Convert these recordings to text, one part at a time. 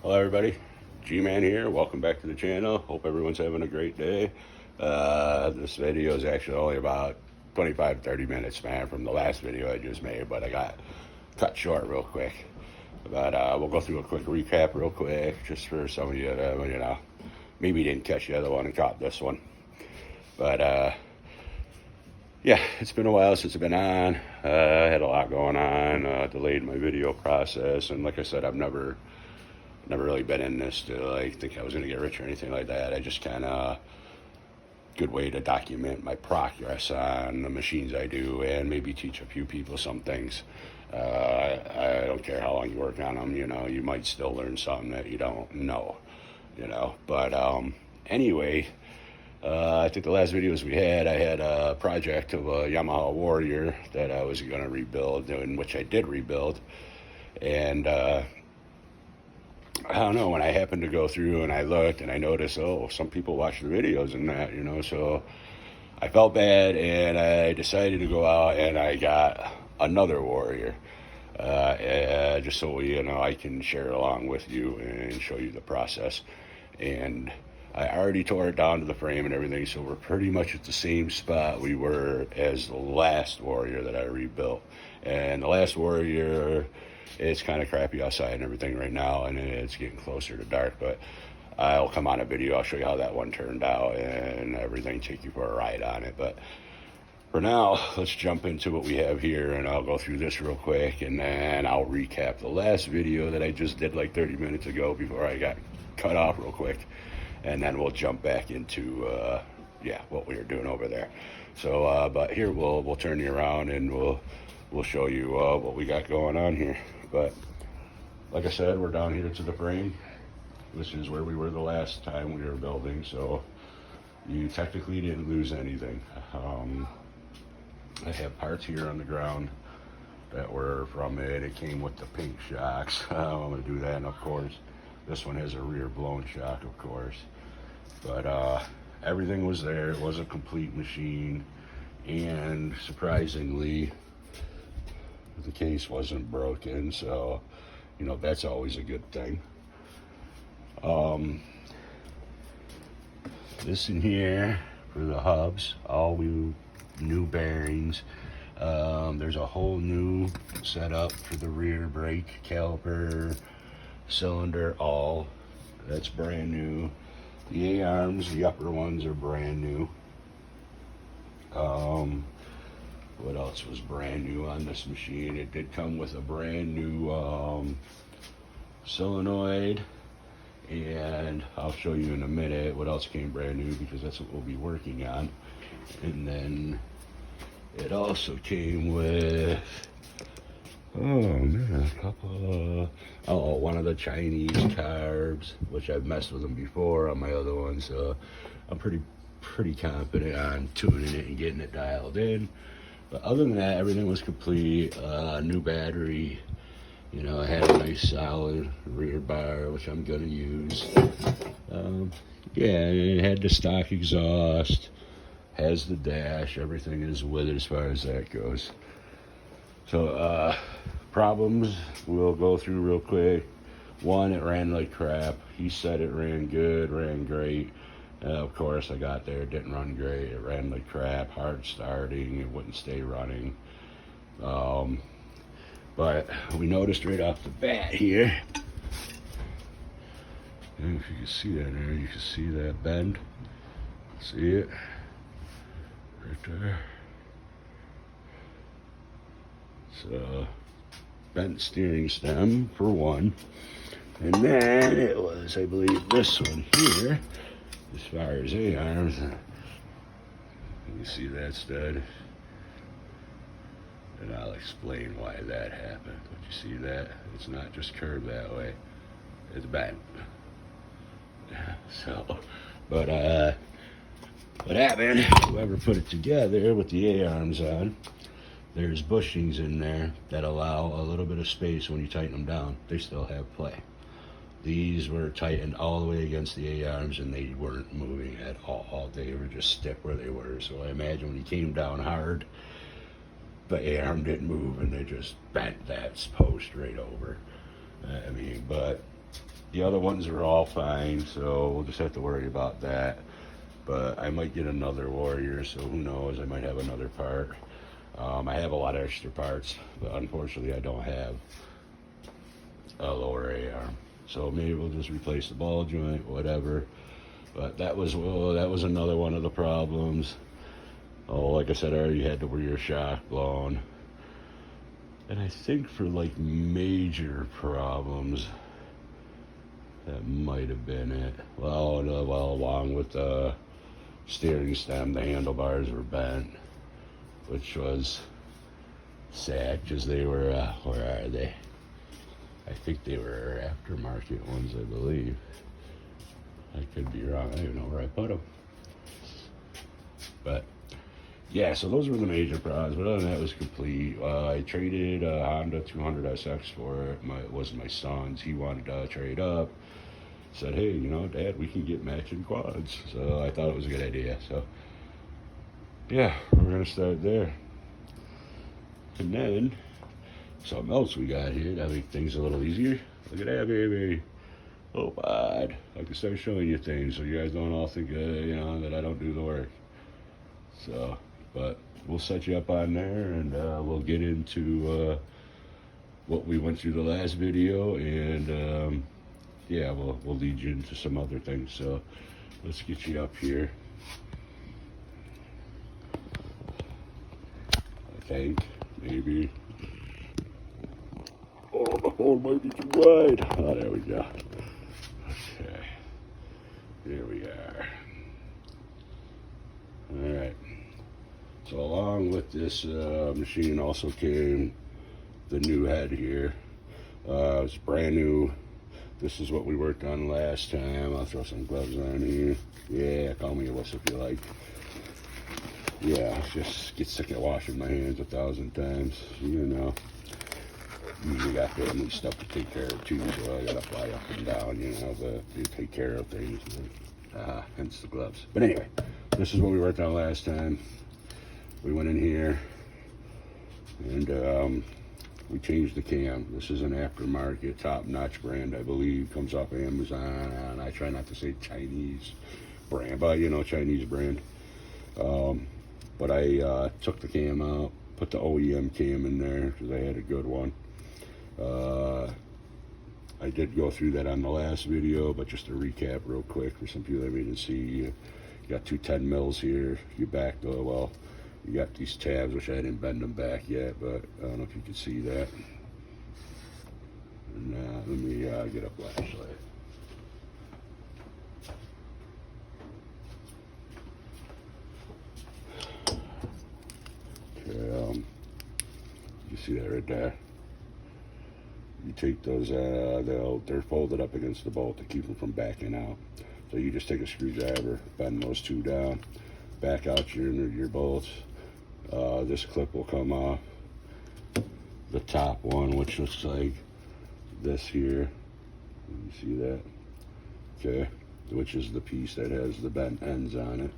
Hello everybody, G-Man here. Welcome back to the channel. Hope everyone's having a great day. This video is actually only about 25-30 minutes, man, from the last video I just made, but I got cut short real quick. But we'll go through a quick recap real quick, just for some of you that, maybe didn't catch the other one and caught this one. But yeah, it's been a while since I've been on. I had a lot going on, delayed my video process, and like I said, I've never really been in this to like think I was going to get rich or anything like that. I just kind of, good way to document my progress on the machines I do and maybe teach a few people some things. I don't care how long you work on them, you might still learn something that you don't know, but anyway, I think the last videos we had, I had a project of a Yamaha Warrior that I was going to rebuild, in which I did rebuild. And I don't know, when I happened to go through and I looked and I noticed, some people watch the videos and that, so I felt bad and I decided to go out and I got another Warrior, just so, I can share along with you and show you the process. And I already tore it down to the frame and everything, so we're pretty much at the same spot we were as the last Warrior that I rebuilt. And the last Warrior, it's kind of crappy outside and everything right now, and it's getting closer to dark, but I'll come on a video. I'll show you how that one turned out and everything, take you for a ride on it. But for now, let's jump into what we have here, and I'll go through this real quick, and then I'll recap the last video that I just did like 30 minutes ago before I got cut off real quick, and then we'll jump back into what we were doing over there. So but here we'll turn you around and we'll show you what we got going on here. But like I said, we're down here to the frame. This is where we were the last time we were building, so you technically didn't lose anything. I have parts here on the ground that were from it. It came with the pink shocks. I'm going to do that, and of course this one has a rear blown shock, of course. But everything was there. It was a complete machine, and surprisingly the case wasn't broken, so that's always a good thing. This in here for the hubs, all new bearings. There's a whole new setup for the rear brake caliper, cylinder, all that's brand new. The A-arms, the upper ones, are brand new. What else was brand new on this machine? It did come with a brand new solenoid, and I'll show you in a minute what else came brand new, because that's what we'll be working on. And then it also came with a couple of one of the Chinese carbs, which I've messed with them before on my other ones, so I'm pretty confident on tuning it and getting it dialed in. But other than that, everything was complete. New battery, I had a nice solid rear bar, which I'm gonna use. It had the stock exhaust, has the dash, everything is with it as far as that goes. So problems we'll go through real quick. One, it ran like crap. He said it ran good, ran great. Of course, I got there, it didn't run great. It ran like crap, hard starting, it wouldn't stay running. But we noticed right off the bat here, and if you can see that there, you can see that bend. See it? Right there. So, bent steering stem for one. And then it was, I believe, this one here. As far as A-arms, you see that stud, and I'll explain why that happened. But you see that? It's not just curved that way, it's bent. So, but what happened, whoever put it together with the A-arms on, there's bushings in there that allow a little bit of space when you tighten them down. They still have play. These were tightened all the way against the A-arms, and they weren't moving at all. They were just stuck where they were. So I imagine when he came down hard, the A-arm didn't move, and they just bent that post right over. But The other ones are all fine, so we'll just have to worry about that. But I might get another Warrior, so who knows, I might have another part. I have a lot of extra parts, but unfortunately I don't have a lower A-arm. So maybe we'll just replace the ball joint, whatever. But that was another one of the problems. Oh, like I said, I already had the rear shock blown. And I think for like major problems, that might have been it. Well, along with the steering stem, the handlebars were bent, which was sad because they were, where are they? I think they were aftermarket ones, I believe. I could be wrong. I don't even know where I put them. But yeah, so those were the major problems. But other than that, it was complete. I traded a Honda 200SX for it. It was my son's. He wanted to trade up. Said, hey, you know, Dad, we can get matching quads. So I thought it was a good idea. So yeah, we're gonna start there. And then something else we got here that make things a little easier. Look at that, baby. Oh, bud. I can start showing you things so you guys don't all think, you know, that I don't do the work. So, but we'll set you up on there, and we'll get into what we went through the last video, and yeah, we'll lead you into some other things. So let's get you up here. I think, maybe. Oh, the phone might be too wide. Oh, there we go. Okay, here we are. All right. So along with this machine also came the new head here. It's brand new. This is what we worked on last time. I'll throw some gloves on here. Yeah, call me a wuss if you like. Yeah, just get sick of washing my hands 1,000 times. You know, usually got family stuff to take care of too, so I gotta fly up and down, you know, but to take care of things. Hence the gloves. But anyway, this is what we worked on last time. We went in here and we changed the cam. This is an aftermarket, top-notch brand, I believe. Comes off Amazon. I try not to say Chinese brand, but you know, Chinese brand. But I took the cam out, put the OEM cam in there because I had a good one. I did go through that on the last video, but just to recap real quick for some people that didn't see, you got two 10 mils here. You back the, well, you got these tabs, which I didn't bend them back yet, but I don't know if you can see that. And let me get a flashlight. Okay, you see that right there? You take those, they're folded up against the bolt to keep them from backing out. So you just take a screwdriver, bend those two down, back out your bolts. This clip will come off. The top one, which looks like this here. You see that? Okay, which is the piece that has the bent ends on it.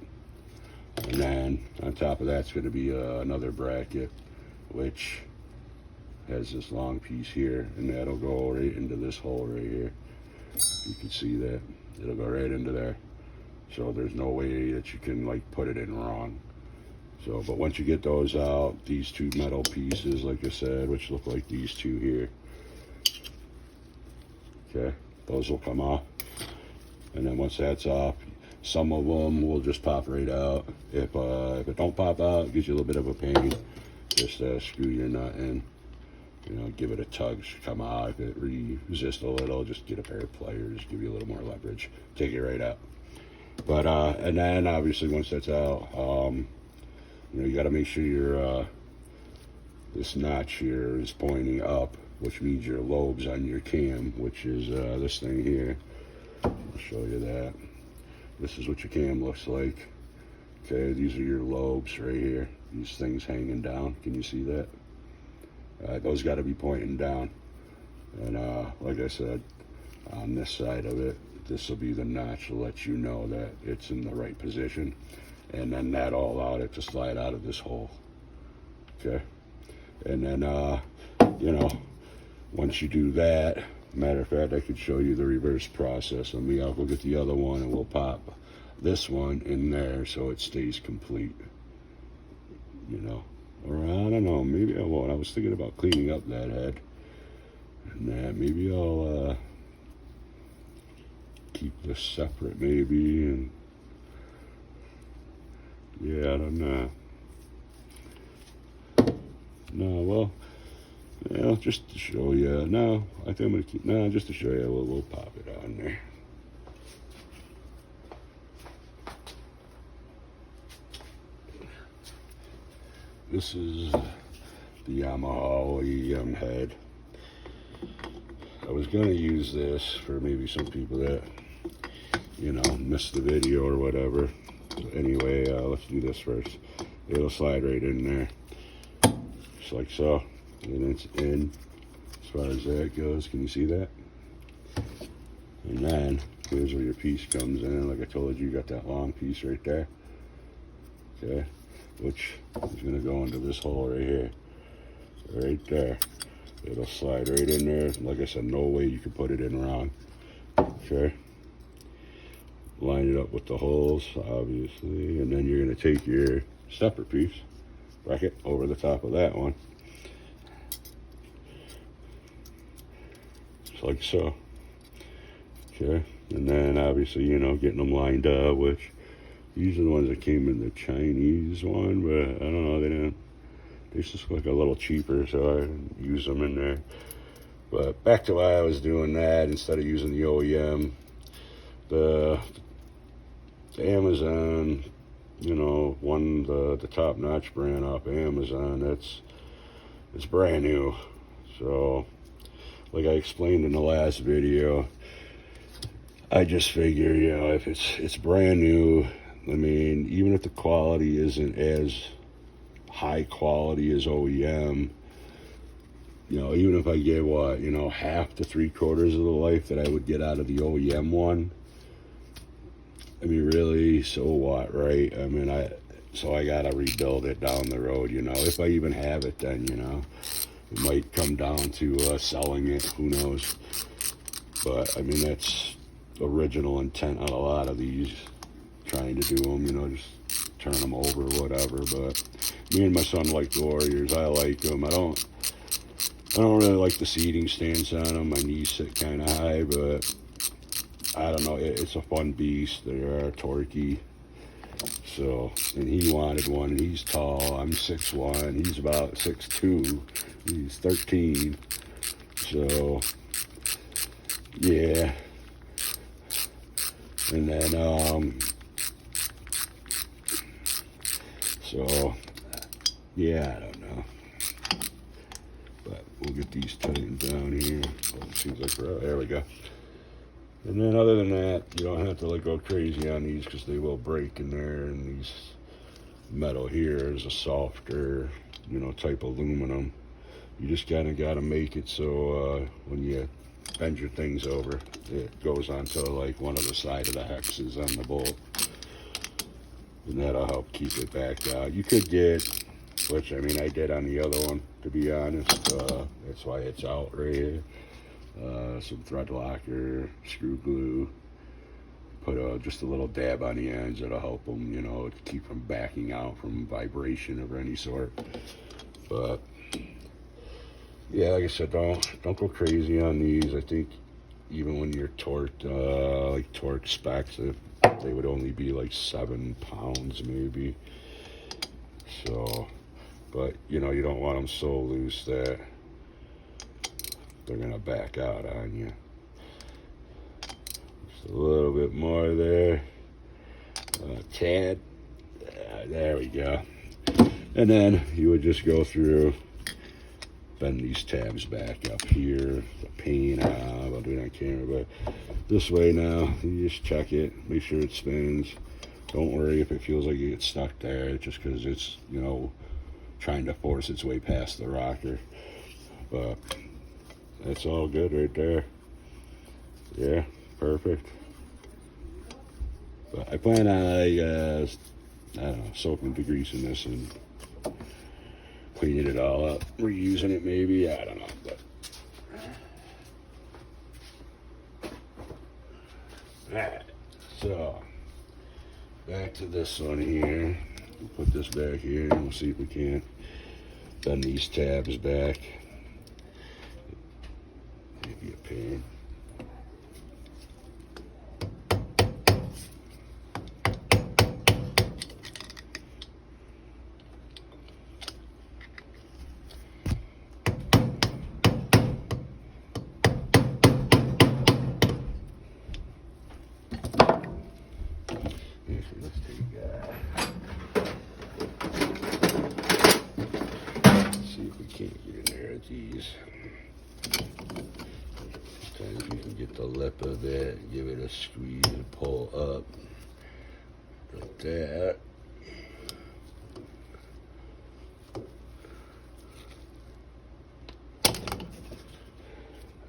And then on top of that's going to be another bracket, which has this long piece here, and that'll go right into this hole right here. You can see that. It'll go right into there. So there's no way that you can like put it in wrong. So, but once you get those out, these two metal pieces, like I said, which look like these two here, okay, those will come off. And then once that's off, some of them will just pop right out. If it don't pop out, it gives you a little bit of a pain. Just screw your nut in. You know, give it a tug, it should come out. If it resists a little, just get a pair of pliers, give you a little more leverage, take it right out. But and then obviously once that's out, you know, you got to make sure your this notch here is pointing up, which means your lobes on your cam, which is this thing here. I'll show you that. This is what your cam looks like. Okay, these are your lobes right here. These things hanging down. Can you see that? Those got to be pointing down. And like I said, on this side of it, this will be the notch to let you know that it's in the right position. And then that'll allow it to slide out of this hole. Okay? And then, you know, once you do that, Matter of fact, I could show you the reverse process. I'll go get the other one and we'll pop this one in there so it stays complete. You know, or I don't know, maybe I won't. I was thinking about cleaning up that head and that. Maybe I'll keep this separate, maybe, and yeah, I don't know. No, well, yeah, just to show you. No, I think I'm gonna keep. No, just to show you, we'll pop it on there. This is the Yamaha OEM head. I was gonna use this for maybe some people that, you know, missed the video or whatever. So anyway, let's do this first. It'll slide right in there, just like so, and it's in. As far as that goes, can you see that? And then here's where your piece comes in. Like I told you, you got that long piece right there. Okay, which is gonna go into this hole right here, right there. It'll slide right in there. Like I said, no way you can put it in wrong. Okay. Line it up with the holes, obviously, and then you're gonna take your stepper piece, bracket over the top of that one, just like so. Okay, and then obviously, you know, getting them lined up, which these are the ones that came in the Chinese one, but I don't know, they just look a little cheaper, so I didn't use them in there. But back to why I was doing that instead of using the OEM. The Amazon, you know, the top-notch brand off Amazon, it's brand new. So, like I explained in the last video, I just figure, you know, if it's brand new, I mean, even if the quality isn't as high quality as OEM, you know, even if I get half to 3/4 of the life that I would get out of the OEM one, I mean, really, so what, right? I mean, I gotta rebuild it down the road, you know, if I even have it then, you know. It might come down to selling it, who knows. But, I mean, that's the original intent on a lot of these, trying to do them, you know, just turn them over, whatever. But me and my son like the Warriors. I like them. I don't really like the seating stance on them. My knees sit kind of high, but I don't know, it's a fun beast. They are torquey. So, and he wanted one, and he's tall. I'm 6'1", he's about 6'2", he's 13. So, yeah. And then, so, yeah, I don't know. But we'll get these tightened down here. Oh, it seems like there we go. And then other than that, you don't have to like go crazy on these because they will break in there. And these metal here is a softer, you know, type aluminum. You just kind of got to make it so when you bend your things over, it goes onto like one of the side of the hexes on the bolt. And that'll help keep it back out. You could get, which I mean I did on the other one, to be honest. That's why it's out right here. Some thread locker, screw glue, put just a little dab on the ends. That'll help them, you know, to keep them backing out from vibration of any sort. But yeah, like I said, don't go crazy on these. I think even when you're torqued, like torque specs, they would only be like 7 pounds maybe. So, but you know, you don't want them so loose that they're gonna back out on you. Just a little bit more there, tad. There we go. And then you would just go through, bend these tabs back up here. The pain, I'll do it on camera, but this way now, you just check it, make sure it spins. Don't worry if it feels like you get stuck there, just because it's, you know, trying to force its way past the rocker. But that's all good right there. Yeah, perfect. But I plan on, I don't know, soaking degreasing this and cleaning it all up, reusing it maybe, I don't know. But Alright, so back to this one here. We'll put this back here and we'll see if we can bend these tabs back. Maybe a pain. Let's see if we can't get in there at these. Sometimes you can get the lip of it, give it a squeeze and pull up like that.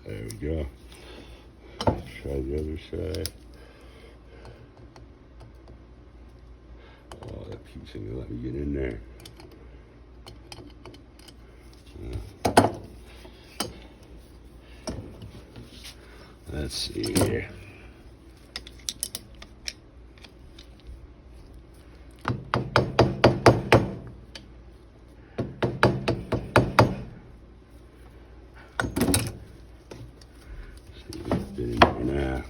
There we go. Try the other side. Oh, that piece ain't gonna let me get in there. Let's see here. Fit in there now.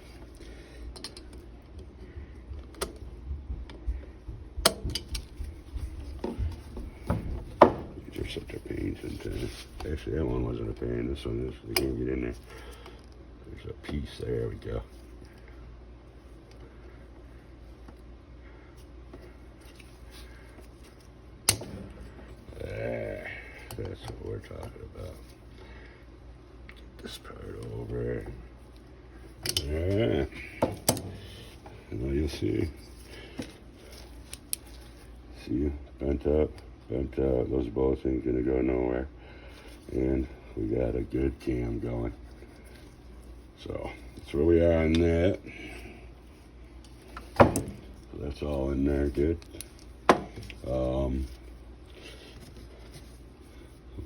These are such a pain sometimes. Actually, that one wasn't a pain. This one is. They can't get in there. There's a piece. There we go. There. That's what we're talking about. Get this part over. Alright. And now you'll see. See, bent up, bent out. Those both ain't gonna go nowhere. And we got a good cam going. So that's where we are on that. So that's all in there good. We'll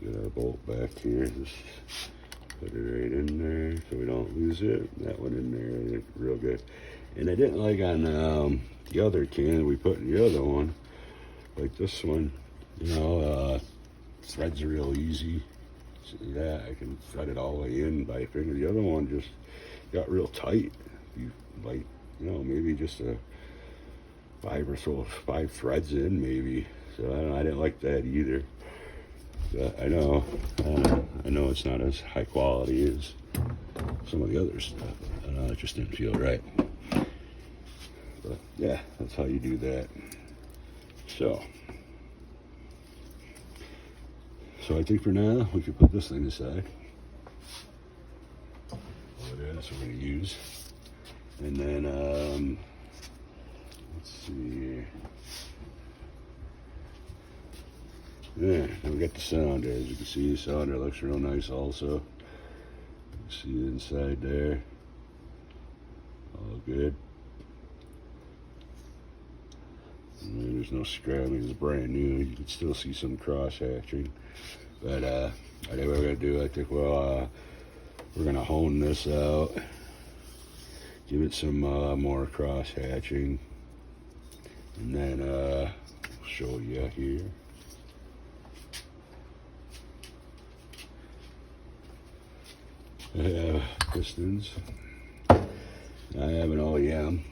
get our bolt back here. Just put it right in there so we don't lose it. That one in there, real good. And I didn't like on the other can we put in the other one, like this one, you know, threads are real easy. See that? I can thread it all the way in by finger. The other one just got real tight. You like, you know, maybe just a 5 threads in maybe. So I didn't like that either. But I know it's not as high quality as some of the other stuff. I know it just didn't feel right. But yeah, that's how you do that. So I think for now we can put this thing aside. What it is we're gonna use, and then let's see. Yeah, then we got the sounder. As you can see, the sounder looks real nice also. You see the inside there. All good. And there's no scrabbling. It's brand new. You can still see some cross hatching. But I think what we're gonna do, I think we're gonna hone this out. Give it some more cross hatching. And then I'll show you here. I have pistons. I have an OEM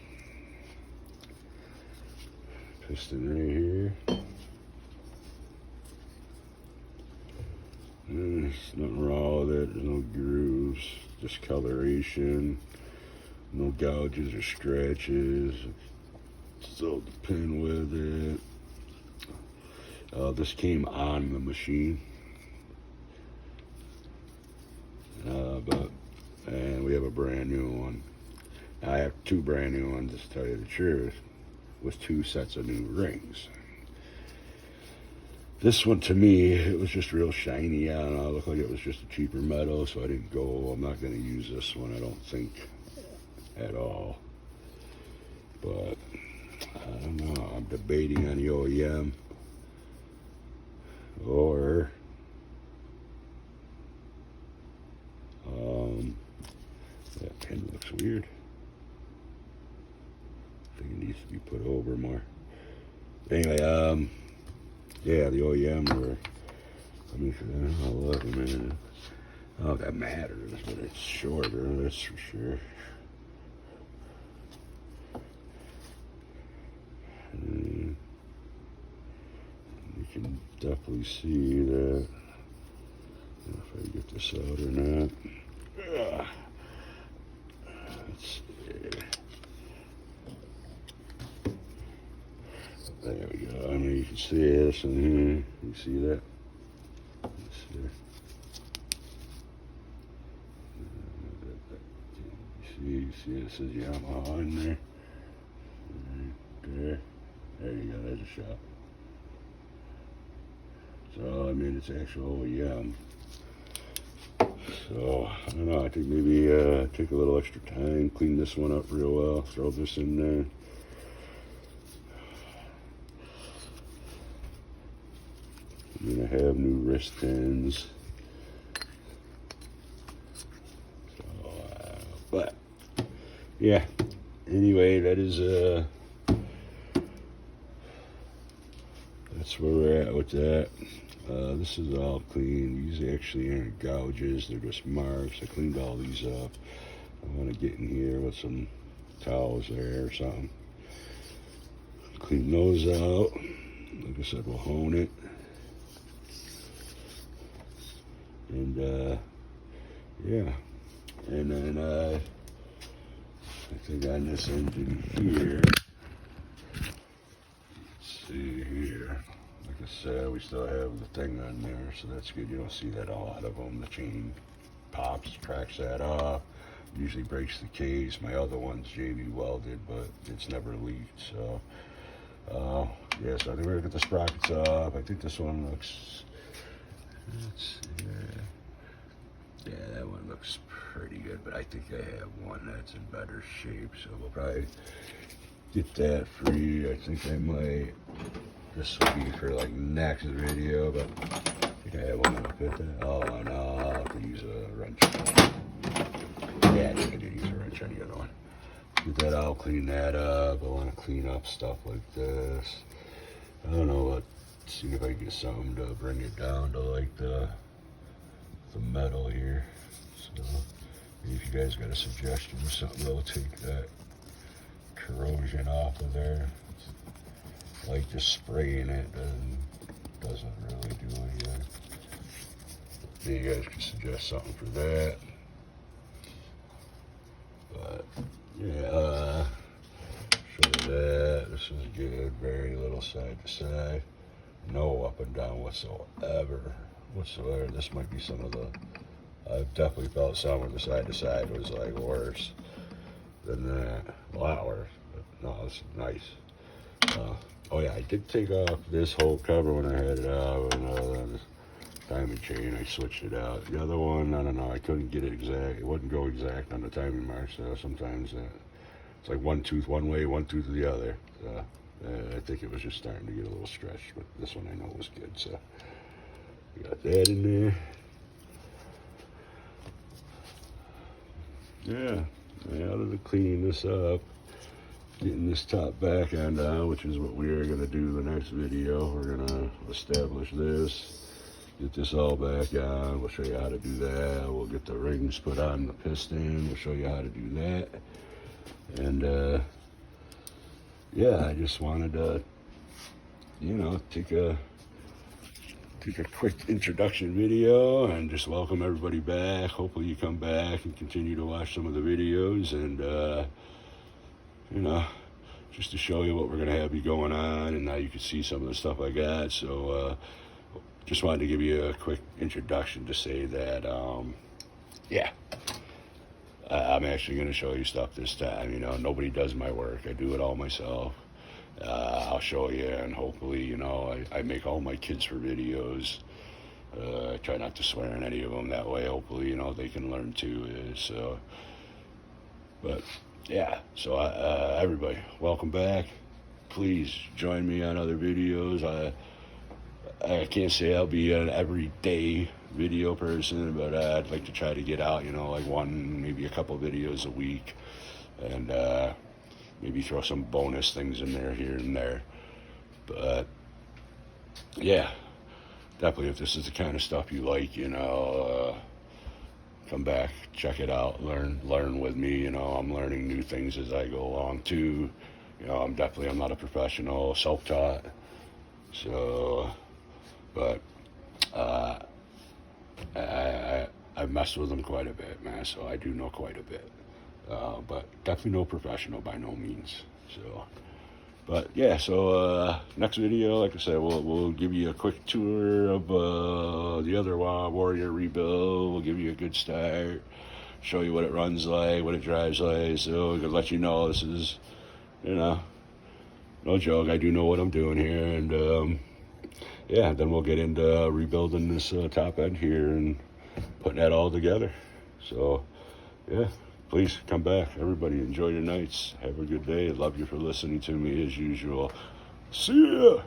piston right here. There's nothing wrong with it. There's no grooves, discoloration, no gouges or scratches. Still the pin with it. This came on the machine. And we have a brand new one. I have 2 brand new ones, to tell you the truth, with 2 sets of new rings. This one, to me, it was just real shiny. I don't know, it looked like it was just a cheaper metal, so I didn't go. I'm not going to use this one, I don't think, at all. But I don't know. I'm debating on the OEM or that pin looks weird. needs to be put over more. Anyway, yeah, the OEM were, I mean, oh, look, I mean, oh, that matters, but it's shorter, that's for sure. And you can definitely see that. If I get this out or not. Let's see. There we go. I mean, you can see this in here. You see that? Let's see. You see it says Yamaha in there. Right there. There you go. There's a shot. So, I mean, it's actual OEM. So, I don't know, I think maybe take a little extra time, clean this one up real well, throw this in there. I'm going to have new wrist pins. So, but, yeah, anyway, that is, that's where we're at with that. This is all clean. These actually aren't gouges, they're just marks. I cleaned all these up. I want to get in here with some towels there or something. Clean those out. Like I said, we'll hone it. And, yeah. And then, I think on this engine here, let's see here. Like I said, we still have the thing on there, so that's good. You don't see that a lot of them. The chain pops, cracks that off, usually breaks the case. My other one's JV welded, but it's never leaked. So, yeah, so I think we're gonna get the sprockets off. I think this one looks, let's see, yeah, that one looks pretty good, but I think I have one that's in better shape, so we'll probably get that free. I think I might. This will be for like next video, but I think I have one that'll fit that. Oh no, I'll have to use a wrench. Yeah, I think I did use a wrench on the other one. Get that out, clean that up. I want to clean up stuff like this. I don't know what. See if I can get something to bring it down to like the metal here. So if you guys got a suggestion or something that'll take that corrosion off of there. Like just spraying it doesn't really do anything. Maybe you guys can suggest something for that. But yeah, show you that. This is good. Very little side to side. No up and down whatsoever. This might be some of the. I've definitely felt some of the side to side was like worse than that. A lot worse. But no, it's nice. Oh yeah, I did take off this whole cover when I had it out, and this timing chain, I switched it out. The other one, I don't know, I couldn't get it exact. It wouldn't go exact on the timing mark, so sometimes it's like one tooth one way, one tooth the other. So I think it was just starting to get a little stretched, but this one I know was good, so we got that in there. Yeah, other than cleaning this up, getting this top back end down, which is what we are going to do the next video. We're going to establish this, get this all back on. We'll show you how to do that. We'll get the rings put on the piston. We'll show you how to do that. And yeah, I just wanted to, you know, take a quick introduction video and just welcome everybody back. Hopefully you come back and continue to watch some of the videos, and you know, just to show you what we're going to have be going on, and now you can see some of the stuff I got. So just wanted to give you a quick introduction to say that, yeah, I'm actually going to show you stuff this time. You know, nobody does my work. I do it all myself. I'll show you, and hopefully, you know, I make all my kids for videos. I try not to swear in any of them. That way, hopefully, you know, they can learn too. So, but yeah, so everybody, welcome back. Please join me on other videos. I can't say I'll be an everyday video person, but I'd like to try to get out, you know, like one, maybe a couple videos a week. And maybe throw some bonus things in there here and there. But yeah, definitely if this is the kind of stuff you like, come back, check it out, learn with me. I'm learning new things as I go along too. I'm not a professional, self-taught. So, but I've messed with them quite a bit, man. So I do know quite a bit, but definitely no professional by no means. So, but yeah. So next video, like I said, we'll give you a quick tour of the other Warrior rebuild. We'll give you a good start, show you what it runs like, what it drives like. So we're gonna let you know this is, no joke. I do know what I'm doing here, and yeah, then we'll get into rebuilding this top end here and putting that all together. So yeah, please come back. Everybody enjoy your nights. Have a good day. Love you for listening to me as usual. See ya.